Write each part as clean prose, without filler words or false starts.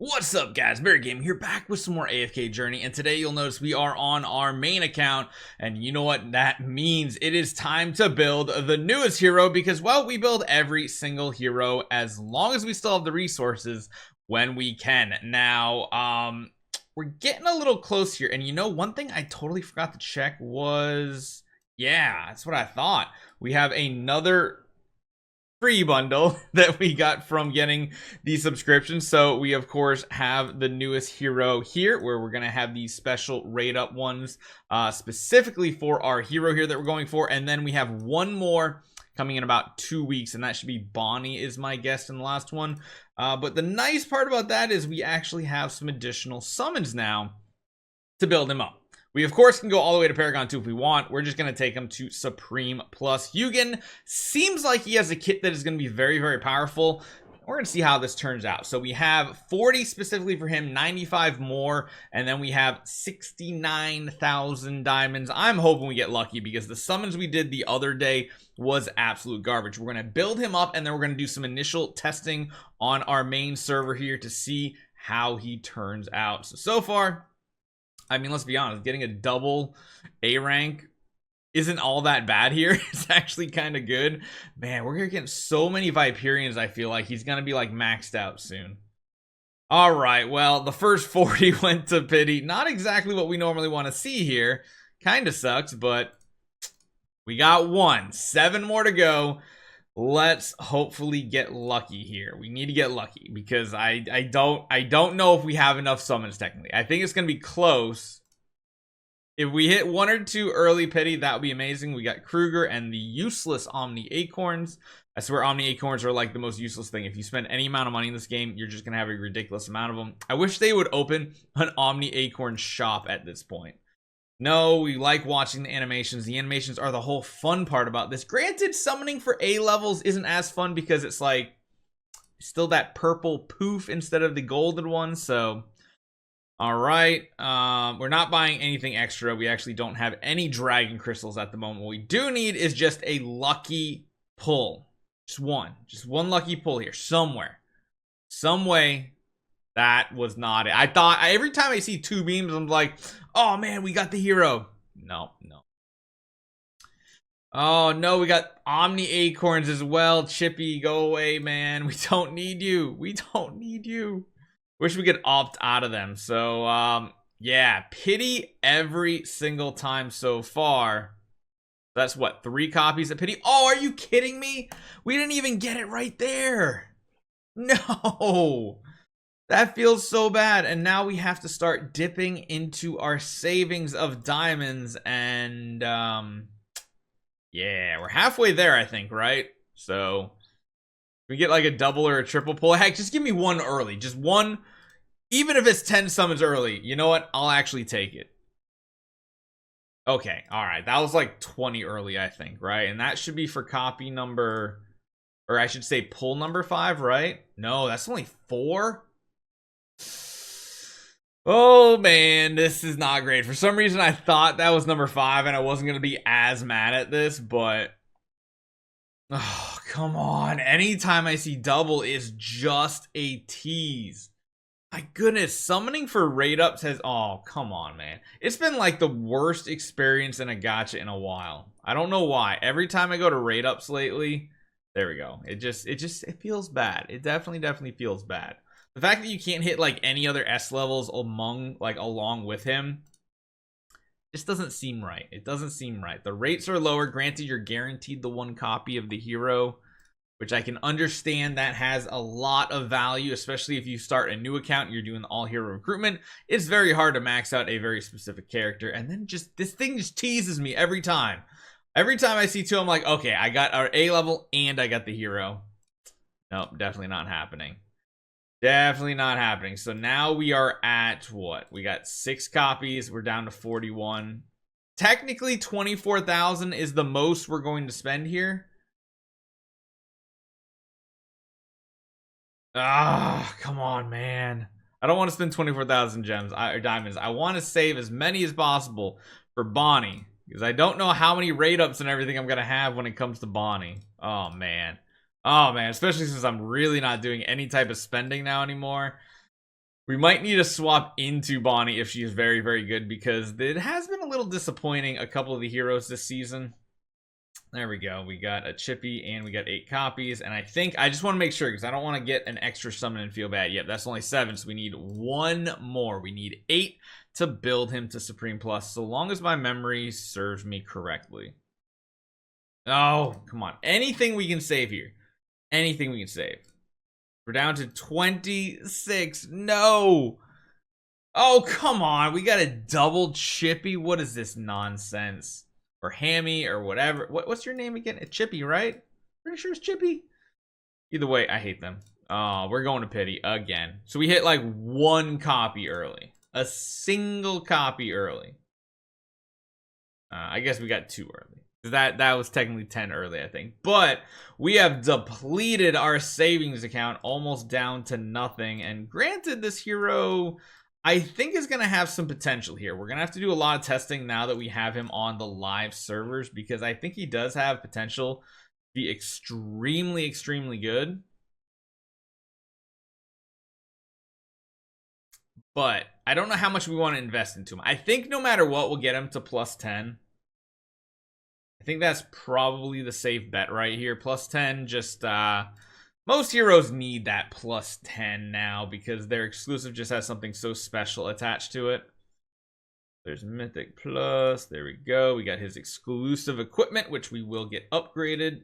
What's up, guys? Barry Gaming here, back with some more AFK Journey, and today you'll notice we are on our main account, and you know what that means? It is time to build the newest hero because, well, we build every single hero as long as we still have the resources when we can. Now, we're getting a little close here, and you know, one thing I totally forgot to check was, yeah, that's what I thought. We have another free bundle that we got from getting the subscription. So we of course have the newest hero here, where we're gonna have these special raid up ones specifically for our hero here that we're going for, and then we have one more coming in about 2 weeks, and that should be Bonnie is my guest in the last one. But the nice part about that is we actually have some additional summons now to build him up. We, of course, can go all the way to Paragon 2 if we want. We're just going to take him to Supreme plus Hugin. Seems like he has a kit that is going to be very, very powerful. We're going to see how this turns out. So we have 40 specifically for him, 95 more, and then we have 69,000 diamonds. I'm hoping we get lucky because the summons we did the other day was absolute garbage. We're going to build him up, and then we're going to do some initial testing on our main server here to see how he turns out. So far, I mean, let's be honest, getting a double A rank isn't all that bad here. It's actually kind of good. Man, we're getting so many Viperians, I feel like. He's going to be, like, maxed out soon. All right, well, the first 40 went to pity. Not exactly what we normally want to see here. Kind of sucks, but we got one. 7 more to go. Let's hopefully get lucky here. We need to get lucky because I don't know if we have enough summons technically. I think it's gonna be close. If we hit 1 or 2 early pity, that would be amazing. We got Kruger and the useless Omni Acorns. I swear Omni Acorns are like the most useless thing. If you spend any amount of money in this game, you're just gonna have a ridiculous amount of them. I wish they would open an Omni Acorn shop at this point. No, we like watching the animations. The animations are the whole fun part about this. Granted, summoning for A levels isn't as fun because it's like still that purple poof instead of the golden one. So, all right. We're not buying anything extra. We actually don't have any dragon crystals at the moment. What we do need is just a lucky pull. Just one lucky pull here somewhere. Some way. That was not it. I thought every time I see 2 beams, I'm like, oh man, we got the hero. No. Oh no, we got Omni Acorns as well. Chippy, go away, man. We don't need you. Wish we could opt out of them. So, yeah, pity every single time so far. That's what, 3 copies of pity? Oh, are you kidding me? We didn't even get it right there. No. That feels so bad, and now we have to start dipping into our savings of diamonds, and yeah, we're halfway there, I think, right? So we get like a double or a triple pull. Heck, just give me 1 early, just 1, even if it's 10 summons early. You know what? I'll actually take it. Okay, all right, that was like 20 early, I think, right? And that should be for copy number, or I should say pull number 5, right? No, that's only 4. Oh man, this is not great. For some reason I thought that was number 5 and I wasn't gonna be as mad at this, but oh, come on. Anytime I see double is just a tease. My goodness, summoning for raid ups has, oh come on, man. It's been like the worst experience in a gacha in a while. I don't know why. Every time I go to raid ups lately, there we go. It feels bad. It definitely feels bad. The fact that you can't hit like any other S levels along with him just doesn't seem right. It doesn't seem right. The rates are lower. Granted, you're guaranteed the 1 copy of the hero, which I can understand that has a lot of value, especially if you start a new account and you're doing all hero recruitment. It's very hard to max out a very specific character, and then just this thing just teases me every time. Every time I see 2, I'm like, okay, I got our A level and I got the hero. Nope, definitely not happening. Definitely not happening. So now we are at what? We got 6 copies. We're down to 41. Technically, 24,000 is the most we're going to spend here. Ah, come on, man. I don't want to spend 24,000 gems or diamonds. I want to save as many as possible for Bonnie, because I don't know how many raid ups and everything I'm going to have when it comes to Bonnie. Oh, man. Oh man, especially since I'm really not doing any type of spending now anymore. We might need to swap into Bonnie if she is very, very good, because it has been a little disappointing, a couple of the heroes this season. There we go. We got a Chippy and we got 8 copies. And I think I just want to make sure, because I don't want to get an extra summon and feel bad. Yep, that's only 7, so we need 1 more. We need 8 to build him to Supreme Plus, so long as my memory serves me correctly. Oh, come on. Anything we can save here. Anything we can save. We're down to 26. No. Oh, come on. We got a double Chippy. What is this nonsense? Or Hammy or whatever. What's your name again? It's Chippy, right? Pretty sure it's Chippy. Either way, I hate them. Oh, we're going to pity again. So we hit like 1 copy early. A single copy early. I guess we got 2 early. That was technically 10 early, I think. But we have depleted our savings account almost down to nothing. And granted, this hero, I think, is going to have some potential here. We're going to have to do a lot of testing now that we have him on the live servers, because I think he does have potential to be extremely, extremely good. But I don't know how much we want to invest into him. I think no matter what, we'll get him to plus 10. I think that's probably the safe bet right here. Plus 10, just most heroes need that plus 10 now, because their exclusive just has something so special attached to it. There's Mythic Plus. There we go. We got his exclusive equipment, which we will get upgraded.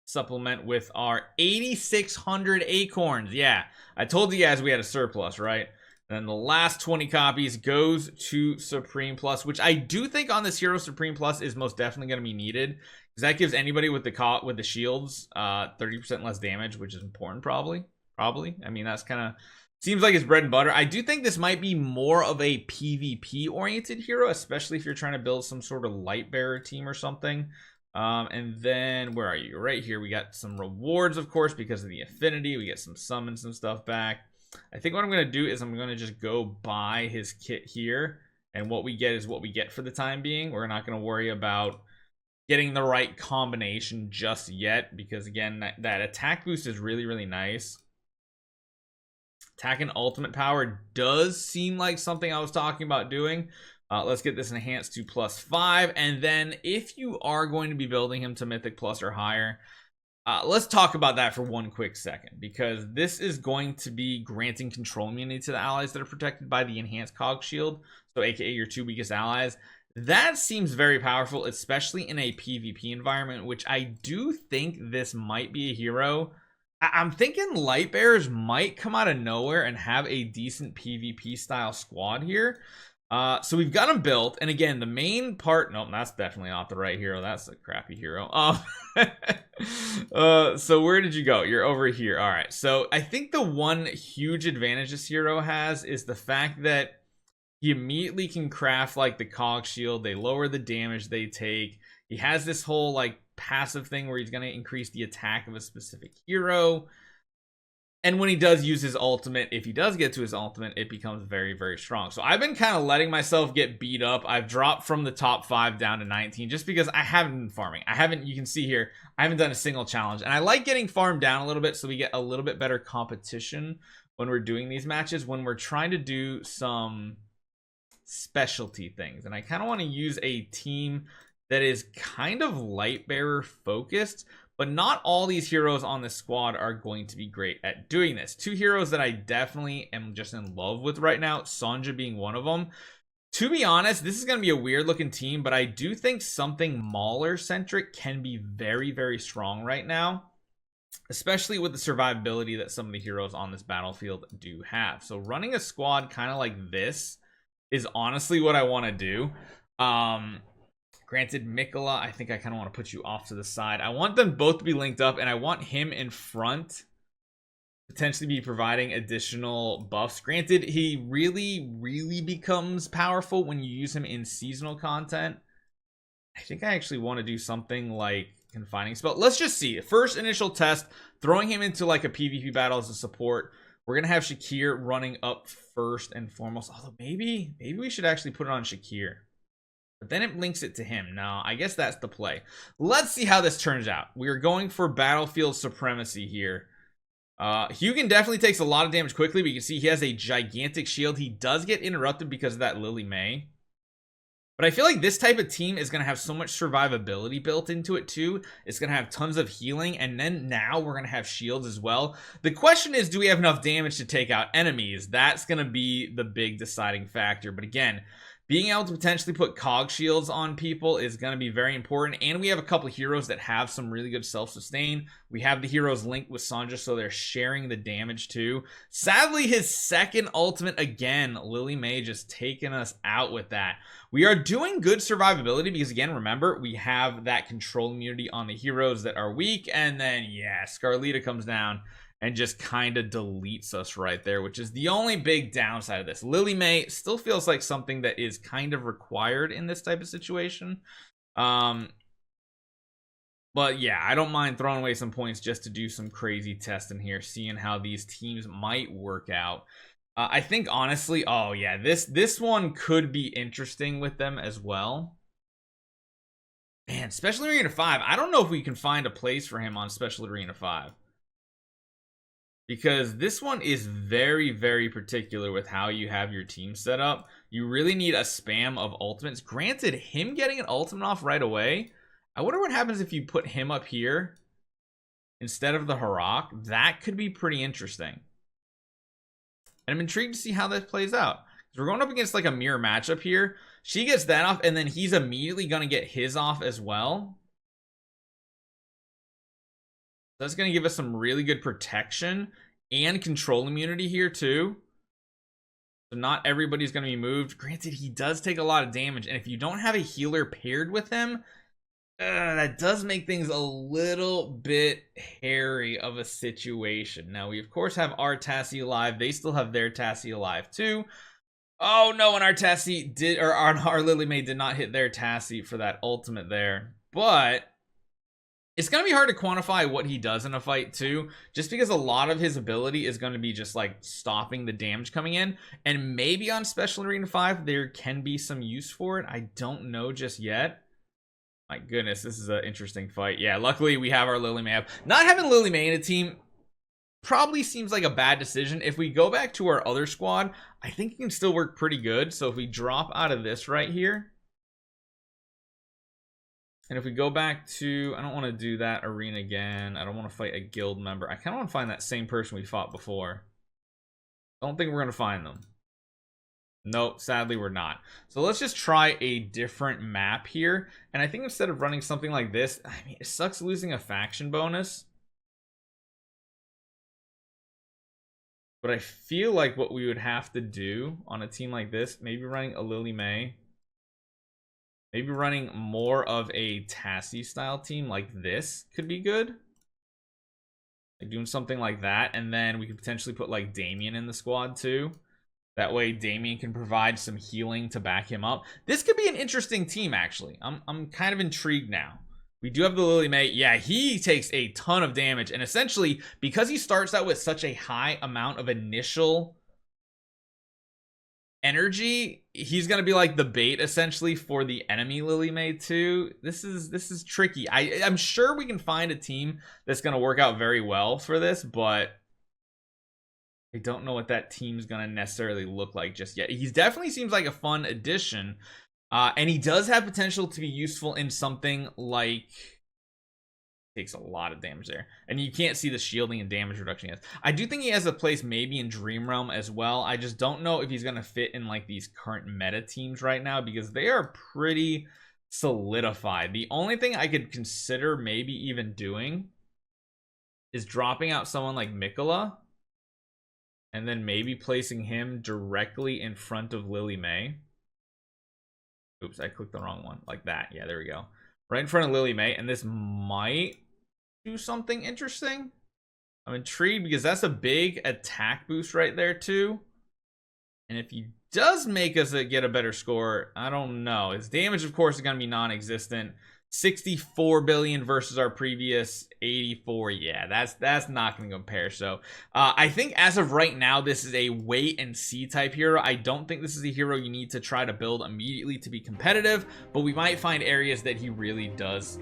Supplement with our 8,600 acorns. Yeah, I told you guys we had a surplus, right? Then the last 20 copies goes to Supreme Plus, which I do think on this hero Supreme Plus is most definitely going to be needed, because that gives anybody with the shields 30% less damage, which is important probably. I mean, that's kind of seems like it's bread and butter. I do think this might be more of a PvP oriented hero, especially if you're trying to build some sort of light bearer team or something. And then where are you? Right here. We got some rewards, of course, because of the affinity. We get some summons and stuff back. I think what I'm going to do is I'm going to just go buy his kit here, and what we get is what we get for the time being. We're not going to worry about getting the right combination just yet, because again, that attack boost is really, really nice. Attack and ultimate power does seem like something I was talking about doing. Let's get this enhanced to plus 5, and then if you are going to be building him to Mythic Plus or higher, let's talk about that for one quick second, because this is going to be granting control immunity to the allies that are protected by the enhanced cog shield, so aka your 2 weakest allies. That seems very powerful, especially in a PvP environment, which I do think this might be a hero. I'm thinking light bearers might come out of nowhere and have a decent PvP style squad here. So we've got him built, and again, the main part, nope, that's definitely not the right hero. That's a crappy hero. So where did you go? You're over here. All right. So I think the one huge advantage this hero has is the fact that he immediately can craft like the cog shield. They lower the damage they take. He has this whole like passive thing where he's going to increase the attack of a specific hero. And when he does use his ultimate, if he does get to his ultimate, it becomes very, very strong. So I've been kind of letting myself get beat up. I've dropped from the top 5 down to 19 just because I haven't been farming. You can see here, I haven't done a single challenge. And I like getting farmed down a little bit so we get a little bit better competition when we're doing these matches, when we're trying to do some specialty things. And I kind of want to use a team that is kind of light bearer focused, but not all these heroes on this squad are going to be great at doing this. 2 heroes that I definitely am just in love with right now, Sonja being one of them. To be honest, this is going to be a weird looking team, but I do think something Mauler centric can be very, very strong right now, especially with the survivability that some of the heroes on this battlefield do have. So running a squad kind of like this is honestly what I want to do. Granted, Mikola, I think I kind of want to put you off to the side. I want them both to be linked up, and I want him in front, potentially be providing additional buffs. Granted, he really, really becomes powerful when you use him in seasonal content. I think I actually want to do something like Confining Spell. Let's just see. First initial test, throwing him into like a PvP battle as a support. We're going to have Shakir running up first and foremost. Although maybe we should actually put it on Shakir. But then it links it to him. Now, I guess that's the play. Let's see how this turns out. We are going for battlefield supremacy here. Hugin definitely takes a lot of damage quickly, but you can see he has a gigantic shield. He does get interrupted because of that Lily May. But I feel like this type of team is going to have so much survivability built into it too. It's going to have tons of healing, and then now we're going to have shields as well. The question is, do we have enough damage to take out enemies? That's going to be the big deciding factor. But again, being able to potentially put cog shields on people is going to be very important. And we have a couple of heroes that have some really good self-sustain. We have the heroes linked with Sandra, so they're sharing the damage too. Sadly, his second ultimate again, Lily May just taking us out with that. We are doing good survivability because, again, remember, we have that control immunity on the heroes that are weak. And then, yeah, Scarlita comes down and just kind of deletes us right there, which is the only big downside of this. Lily May still feels like something that is kind of required in this type of situation. But yeah, I don't mind throwing away some points just to do some crazy testing here, seeing how these teams might work out. I think honestly, oh yeah, this one could be interesting with them as well. Man, Special Arena 5, I don't know if we can find a place for him on Special Arena 5. Because this one is very, very particular with how you have your team set up. You really need a spam of ultimates. Granted, him getting an ultimate off right away, I wonder what happens if you put him up here instead of the Harak. That could be pretty interesting. And I'm intrigued to see how that plays out. We're going up against like a mirror matchup here. She gets that off, and then he's immediately going to get his off as well. That's going to give us some really good protection and control immunity here too. So not everybody's going to be moved. Granted, he does take a lot of damage, and if you don't have a healer paired with him, that does make things a little bit hairy of a situation. Now, we of course have our Tassie alive. They still have their Tassie alive too. Oh no, and our Tassie did, or our Lily May did not hit their Tassie for that ultimate there. But it's going to be hard to quantify what he does in a fight too, just because a lot of his ability is going to be just like stopping the damage coming in. And maybe on Special Arena 5, there can be some use for it. I don't know just yet. My goodness, this is an interesting fight. Yeah, luckily we have our Lily May up. Not having Lily May in a team probably seems like a bad decision. If we go back to our other squad, I think it can still work pretty good. So if we drop out of this right here, and if we go back to, I don't want to do that arena again. I don't want to fight a guild member. I kind of want to find that same person we fought before. I don't think we're going to find them. Nope, sadly we're not. So let's just try a different map here. And I think instead of running something like this, I mean, it sucks losing a faction bonus. But I feel like what we would have to do on a team like this, maybe running a Lily May, maybe running more of a Tassie style team like this could be good. Like doing something like that. And then we could potentially put like Damien in the squad too. That way Damien can provide some healing to back him up. This could be an interesting team actually. I'm kind of intrigued now. We do have the Lily May. Yeah, he takes a ton of damage. And essentially, because he starts out with such a high amount of initial energy, he's gonna be like the bait essentially for the enemy Lily May too. This is tricky. I'm sure we can find a team that's gonna work out very well for this, but I don't know what that team's gonna necessarily look like just yet. He definitely seems like a fun addition, and he does have potential to be useful in something like, takes a lot of damage there, and you can't see the shielding and damage reduction he has. I do think he has a place maybe in Dream Realm as well. I just don't know if he's gonna fit in like these current meta teams right now because they are pretty solidified. The only thing I could consider maybe even doing is dropping out someone like Mikola and then maybe placing him directly in front of Lily May. Oops, I clicked the wrong one. Like that. Yeah, there we go. Right in front of Lily May, and this might do something interesting. I'm intrigued because that's a big attack boost right there too. And if he does make us get a better score, I don't know. His damage, of course, is going to be non-existent. 64 billion versus our previous 84. Yeah, that's not going to compare. So I think as of right now, this is a wait and see type hero. I don't think this is a hero you need to try to build immediately to be competitive, but we might find areas that he really does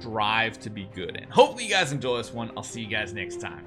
drive to be good in. Hopefully you guys enjoy this one. I'll see you guys next time.